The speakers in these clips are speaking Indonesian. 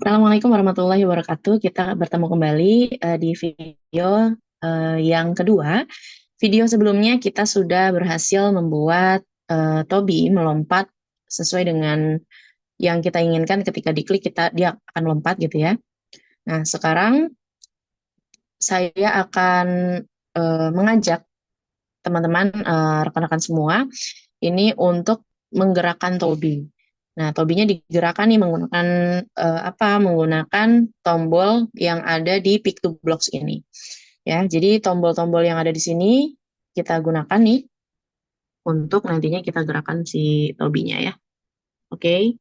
Assalamualaikum warahmatullahi wabarakatuh. Kita bertemu kembali di video yang kedua. Video sebelumnya kita sudah berhasil membuat Tobi melompat sesuai dengan yang kita inginkan. Ketika diklik dia akan melompat gitu ya. Nah, sekarang saya akan mengajak teman-teman, rekan-rekan semua ini untuk menggerakkan Tobi. Nah, tobinya digerakkan nih menggunakan apa? Menggunakan tombol yang ada di Pick to Blocks ini. Ya, jadi tombol-tombol yang ada di sini kita gunakan nih untuk nantinya kita gerakan si tobinya ya. Oke,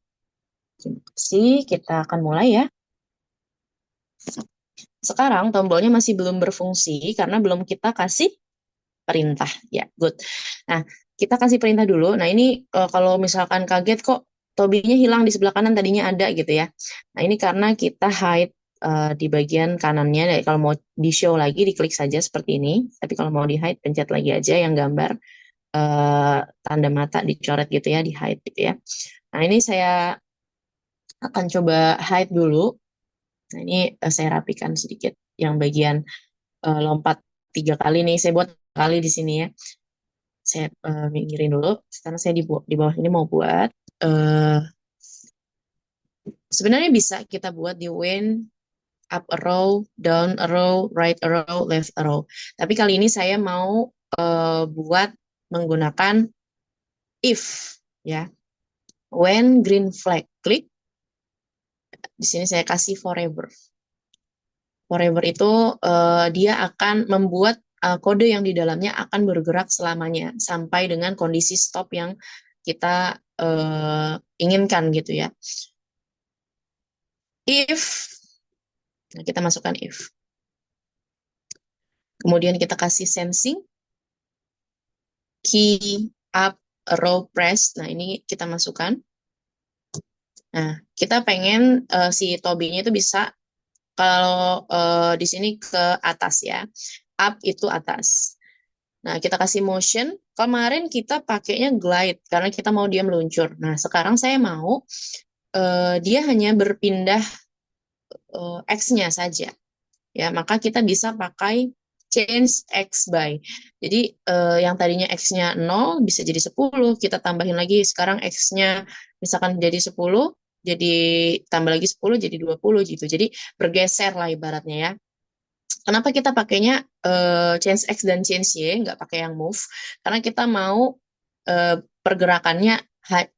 terima kasih. Kita akan mulai ya. Sekarang tombolnya masih belum berfungsi karena belum kita kasih perintah. Ya, good. Nah, kita kasih perintah dulu. Nah, ini kalau misalkan kaget kok tobinya hilang di sebelah kanan tadinya ada gitu ya. Nah, ini karena kita hide di bagian kanannya. Jadi kalau mau di show lagi diklik saja seperti ini. Tapi kalau mau di hide pencet lagi aja yang gambar tanda mata dicoret gitu ya, di hide gitu ya. Nah, ini saya akan coba hide dulu. Nah, ini saya rapikan sedikit yang bagian lompat 3 kali nih. Saya buat kali di sini ya. Saya minggirin dulu karena saya di bawah ini mau buat eh sebenarnya bisa kita buat di when up a row, down a row, right a row, left a row. Tapi kali ini saya mau buat menggunakan if ya. When green flag klik, di sini saya kasih forever. Forever itu dia akan membuat kode yang di dalamnya akan bergerak selamanya sampai dengan kondisi stop yang kita inginkan gitu ya. If, nah kita masukkan if. Kemudian kita kasih sensing, key, up, row, press. Nah ini kita masukkan. Nah kita pengen si tobinya itu bisa kalau di sini ke atas ya. Up itu atas. Nah, kita kasih motion. Kemarin kita pakainya glide karena kita mau dia meluncur. Nah, sekarang saya mau dia hanya berpindah X-nya saja. Ya, maka kita bisa pakai change X by. Jadi, yang tadinya X-nya 0 bisa jadi 10. Kita tambahin lagi. Sekarang X-nya misalkan jadi 10, jadi tambah lagi 10, jadi 20 gitu. Jadi, bergeser lah ibaratnya ya. Kenapa kita pakainya change X dan change Y, nggak pakai yang move? Karena kita mau pergerakannya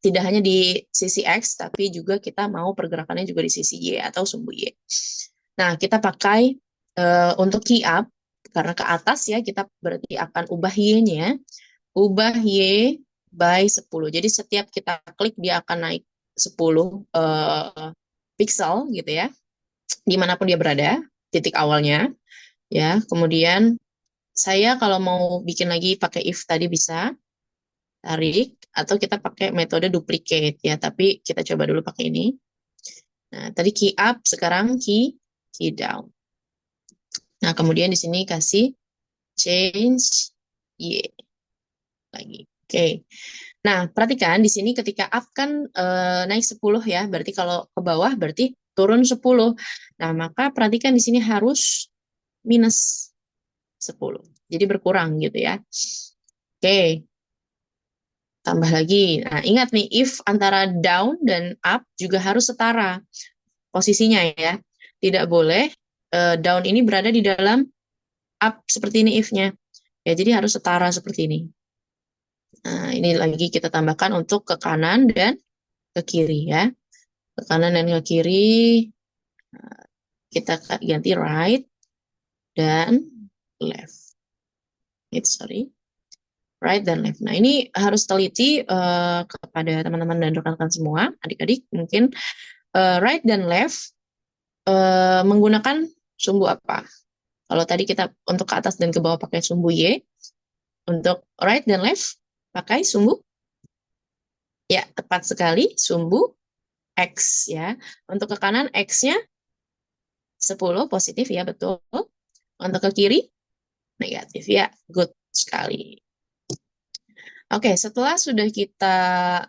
tidak hanya di sisi X, tapi juga kita mau pergerakannya juga di sisi Y atau sumbu Y. Nah, kita pakai untuk key up, karena ke atas ya, kita berarti akan ubah Y-nya, ubah Y by 10. Jadi setiap kita klik, dia akan naik 10 pixel gitu ya, dimanapun dia berada, titik awalnya. Ya, kemudian saya kalau mau bikin lagi pakai if tadi bisa tarik atau kita pakai metode duplicate ya, tapi kita coba dulu pakai ini. Nah, tadi key up, sekarang key down. Nah, kemudian di sini kasih change Y lagi. Oke. Nah, perhatikan di sini ketika up kan naik 10 ya, berarti kalau ke bawah berarti turun 10. Nah, maka perhatikan di sini harus minus 10. Jadi berkurang gitu ya. Oke, tambah lagi. Nah, ingat nih, if antara down dan up juga harus setara posisinya ya. Tidak boleh down ini berada di dalam up seperti ini if-nya. Ya, jadi harus setara seperti ini. Nah, ini lagi kita tambahkan untuk ke kanan dan ke kiri ya. Ke kanan dan ke kiri kita ganti right dan left. Sorry. Right dan left. Nah, ini harus teliti kepada teman-teman dan rekan-rekan semua, adik-adik mungkin right dan left menggunakan sumbu apa? Kalau tadi kita untuk ke atas dan ke bawah pakai sumbu Y, untuk right dan left pakai sumbu, ya tepat sekali, sumbu X ya. Untuk ke kanan X-nya 10 positif ya, betul. Untuk ke kiri negatif ya, good sekali. Oke, setelah sudah kita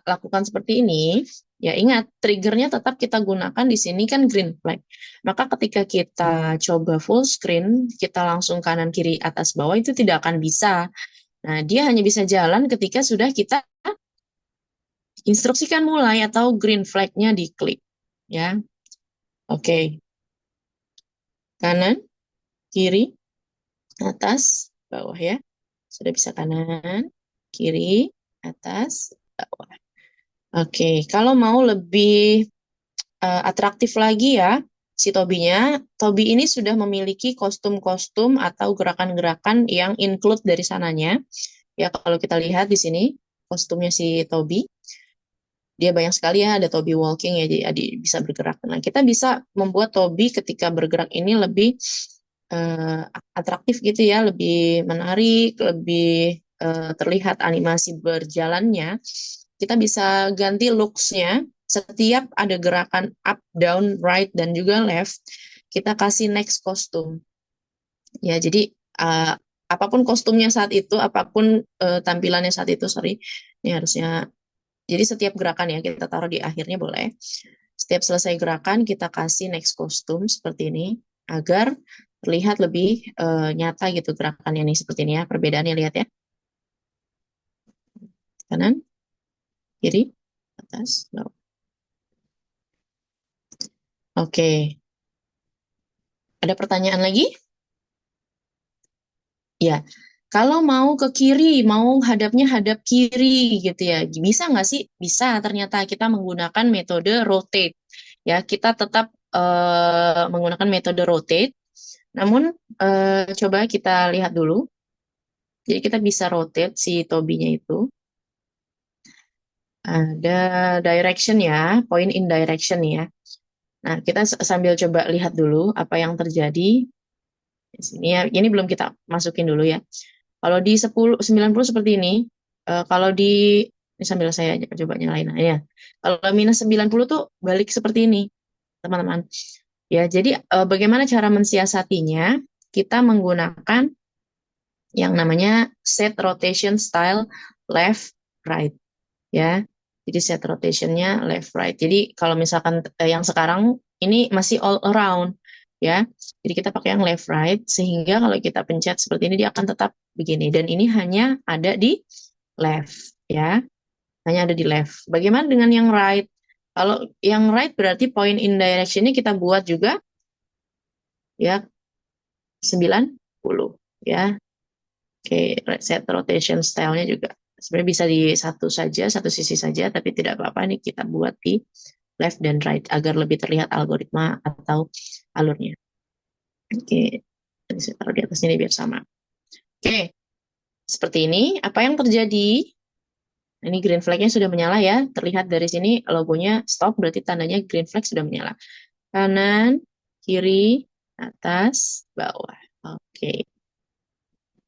lakukan seperti ini, ya ingat triggernya tetap kita gunakan di sini kan green flag. Maka ketika kita coba full screen, kita langsung kanan kiri atas bawah itu tidak akan bisa. Nah, dia hanya bisa jalan ketika sudah kita instruksikan mulai atau green flag-nya diklik. Ya, oke. Kanan, kiri, atas, bawah ya. Sudah bisa kanan, kiri, atas, bawah. Oke, kalau mau lebih atraktif lagi ya, si Tobinya, Tobi ini sudah memiliki kostum-kostum atau gerakan-gerakan yang include dari sananya. Ya, kalau kita lihat di sini, kostumnya si Tobi, dia banyak sekali ya, ada Tobi walking ya, jadi bisa bergerak. Nah, kita bisa membuat Tobi ketika bergerak ini lebih eh, atraktif gitu ya, lebih menarik, lebih terlihat animasi berjalannya. Kita bisa ganti looks-nya. Setiap ada gerakan up, down, right, dan juga left, kita kasih next kostum. Ya, jadi apapun kostumnya saat itu, apapun tampilannya saat itu, sorry, ini harusnya. Jadi setiap gerakan ya kita taruh di akhirnya boleh. Setiap selesai gerakan kita kasih next kostum seperti ini agar terlihat lebih nyata gitu gerakannya nih seperti ini ya. Perbedaannya lihat ya. Kanan, kiri, atas, bawah. Oke. Ada pertanyaan lagi? Ya. Kalau mau ke kiri, mau hadapnya hadap kiri gitu ya. Bisa nggak sih? Bisa ternyata kita menggunakan metode rotate. Ya, kita tetap menggunakan metode rotate. Namun coba kita lihat dulu. Jadi kita bisa rotate si tobinya itu. Ada direction ya, point in direction ya. Nah, kita sambil coba lihat dulu apa yang terjadi di sini ya. Ini belum kita masukin dulu ya. Kalau di 10 90 seperti ini, kalau ini sambil saya coba nyalain ya. Kalau minus 90 tuh balik seperti ini, teman-teman. Ya, jadi bagaimana cara mensiasatinya? Kita menggunakan yang namanya set rotation style left right ya. Jadi set rotationnya left right. Jadi kalau misalkan yang sekarang ini masih all around ya. Jadi kita pakai yang left right sehingga kalau kita pencet seperti ini dia akan tetap begini dan ini hanya ada di left ya. Hanya ada di left. Bagaimana dengan yang right? Kalau yang right berarti point in direction-nya kita buat juga ya 90 ya. Oke, set rotation style-nya juga sebenarnya bisa di satu saja, satu sisi saja, tapi tidak apa-apa nih kita buat di left dan right agar lebih terlihat algoritma atau alurnya. Oke, ini saya taruh di atas ini biar sama. Oke, seperti ini. Apa yang terjadi? Ini green flag-nya sudah menyala ya. Terlihat dari sini logonya stop, berarti tandanya green flag sudah menyala. Kanan, kiri, atas, bawah. Oke,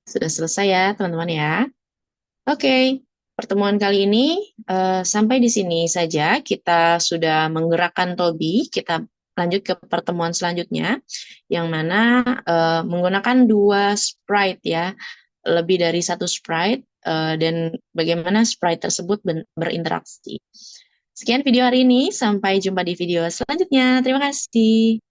sudah selesai ya teman-teman ya. Oke, pertemuan kali ini sampai di sini saja. Kita sudah menggerakkan Tobi. Kita lanjut ke pertemuan selanjutnya, yang mana menggunakan dua sprite ya, lebih dari satu sprite, dan bagaimana sprite tersebut berinteraksi. Sekian video hari ini, sampai jumpa di video selanjutnya. Terima kasih.